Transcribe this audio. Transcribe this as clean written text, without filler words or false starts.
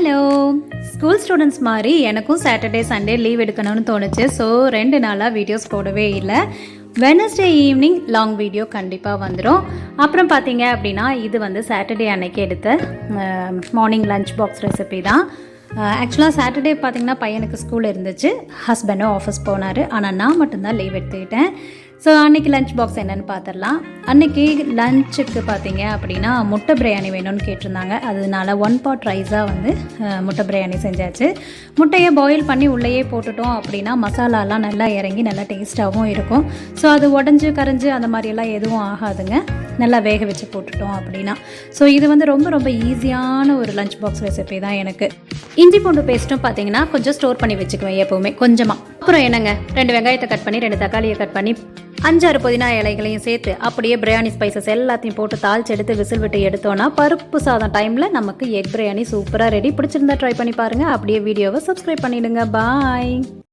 Hello school students மாதிரி எனக்கும் Saturday Sunday leave எடுக்கணும்னு தோணுச்சு. ஸோ 2 நாளாக வீடியோஸ் போடவே இல்லை. வெனஸ்டே ஈவினிங் லாங் வீடியோ கண்டிப்பாக வந்துடும். அப்புறம் பார்த்தீங்க அப்படின்னா இது வந்து சாட்டர்டே அன்னைக்கு எடுத்த மார்னிங் லஞ்ச் பாக்ஸ் ரெசிபி தான். ஆக்சுவலாக சாட்டர்டே பார்த்திங்கன்னா பையனுக்கு ஸ்கூல் இருந்துச்சு, ஹஸ்பண்டும் ஆஃபீஸ் போனார். ஆனால் நான் மட்டும்தான் லீவ் எடுத்துக்கிட்டேன். ஸோ அன்றைக்கி லஞ்ச் பாக்ஸ் என்னென்னு பார்த்துடலாம். அன்றைக்கி லஞ்சுக்கு பார்த்தீங்க அப்படின்னா முட்டை பிரியாணி வேணும்னு கேட்டிருந்தாங்க. அதனால 1 pot ரைஸாக வந்து முட்டை பிரியாணி செஞ்சாச்சு. முட்டையை பாயில் பண்ணி உள்ளேயே போட்டுட்டோம் அப்படின்னா மசாலாலாம் நல்லா இறங்கி நல்லா டேஸ்ட்டாகவும் இருக்கும். ஸோ அது உடஞ்சி கரைஞ்சி அந்த மாதிரியெல்லாம் எதுவும் ஆகாதுங்க, நல்லா வேக வச்சு போட்டுட்டோம் அப்படின்னா. ஸோ இது வந்து ரொம்ப ரொம்ப ஈஸியான ஒரு லஞ்ச் பாக்ஸ் ரெசிபி தான். எனக்கு இஞ்சி பூண்டு பேஸ்ட்டும் பார்த்தீங்கன்னா கொஞ்சம் ஸ்டோர் பண்ணி வச்சுக்குவேன் எப்போவுமே கொஞ்சமாக. அப்புறம் என்னங்க 2 வெங்காயத்தை கட் பண்ணி 2 தக்காளியை கட் பண்ணி 5-6 புதினா இலைகளையும் சேர்த்து அப்படியே பிரியாணி ஸ்பைசஸ் எல்லாத்தையும் போட்டு தாளிச்சு எடுத்து விசில் விட்டு எடுத்தோன்னா பருப்பு சாதம் டைமில் நமக்கு எக் பிரியாணி சூப்பராக ரெடி. பிடிச்சிருந்தா ட்ரை பண்ணி பாருங்கள். அப்படியே வீடியோவை சப்ஸ்கிரைப் பண்ணிவிடுங்க. பாய்.